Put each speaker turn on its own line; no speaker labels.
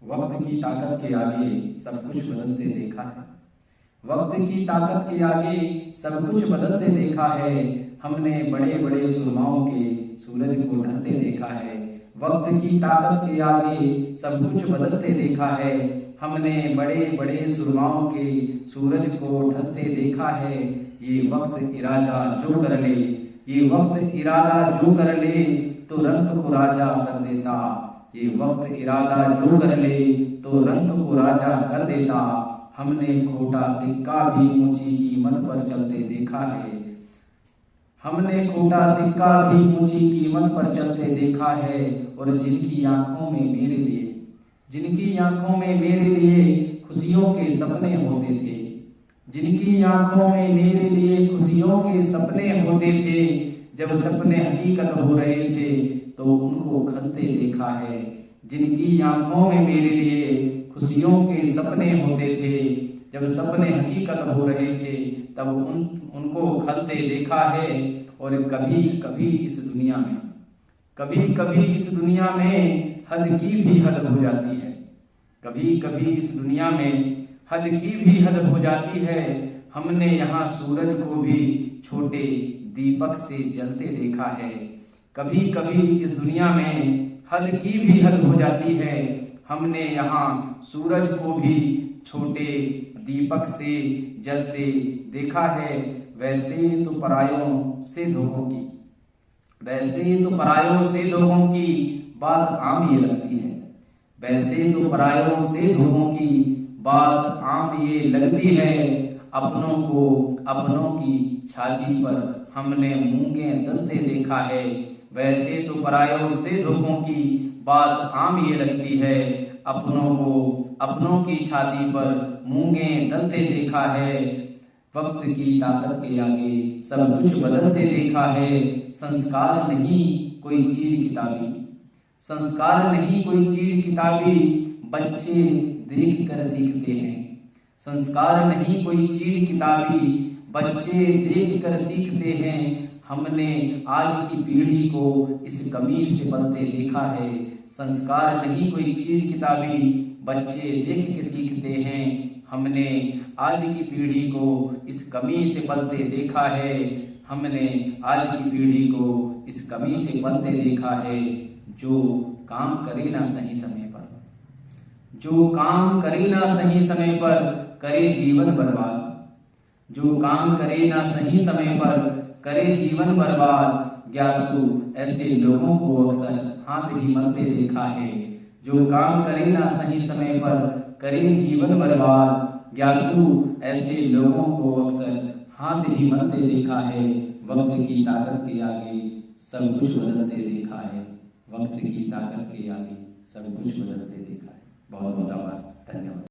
वक्त की ताकत के आगे सब कुछ बदलते देखा है। वक्त की ताकत के आगे सब कुछ बदलते देखा है। हमने बड़े बड़े सुरमाओं के सूरज को ढलते देखा है। वक्त की ताकत के आगे सब कुछ बदलते देखा है। हमने बड़े बड़े सुरमाओं के सूरज को ढलते देखा है। ये वक्त इरादा जो कर ले, ये वक्त इरादा जो कर ले तो रंग को राजा कर देता। ये वक्त इरादा जो कर ले तो रंग को राजा कर देता। हमने खोटा सिक्का भी ऊंची कीमत पर चलते देखा है। हमने खोटा सिक्का भी ऊंची कीमत पर चलते देखा है। और जिनकी आंखों में मेरे लिए, जिनकी आंखों में मेरे लिए खुशियों के सपने होते थे, जिनकी आंखों में मेरे लिए खुशियों के सपने होते थे, जब सपने हकीकत हो रहे थे तो उनको खलते देखा है। जिनकी आंखों में मेरे लिए खुशियों के सपने होते थे, जब सपने हकीकत हो रहे थे तब उनको खलते देखा है। और कभी कभी इस दुनिया में, कभी कभी इस दुनिया में हद की भी हद हो जाती है। कभी कभी इस दुनिया में हद की भी हद हो जाती है। हमने यहाँ सूरज को भी छोटे दीपक से जलते देखा है। कभी कभी इस दुनिया में हद की भी हद हो जाती है। हमने यहाँ सूरज को भी छोटे दीपक से जलते देखा है। वैसे तो परायों से लोगों की, वैसे तो परायों से लोगों की बात आम ये लगती है। वैसे तो परायों से लोगों की बात आम ये लगती है। अपनों को अपनों की छाती पर हमने मूंगे दलते देखा है। वैसे तो परायों से लोगों की बात आम ये लगती है। अपनों को अपनों की छाती पर मूंगे दलते देखा है। वक्त की ताकत के आगे सब कुछ बदलते देखा है। संस्कार नहीं कोई चीज किताबी, संस्कार नहीं कोई चीज किताबी, बच्चे देख कर सीखते हैं। संस्कार नहीं कोई चीज किताबी, बच्चे देख कर सीखते हैं। हमने आज की पीढ़ी को इस कमी से पलते देखा है। संस्कार नहीं कोई चीज किताबी, बच्चे देख के सीखते हैं। हमने आज की पीढ़ी को इस कमी से पलते देखा है। हमने आज की पीढ़ी को इस कमी से पलते देखा है। जो काम करे ना सही समय पर, जो काम करे ना सही समय पर करे जीवन बर्बाद। जो काम करे ना सही समय पर करे जीवन बर्बाद। ज्ञासु ऐसे लोगों को अक्सर हाथ ही मलते देखा है। जो काम करे ना सही समय पर करे जीवन बर्बाद। ज्ञासु ऐसे लोगों को अक्सर हाथ ही मलते देखा है। वक्त की ताकत के आगे सब कुछ बदलते देखा है। वक्त की ताकत के आगे सब कुछ बदलते देखा है। बहुत बहुत आभार, धन्यवाद।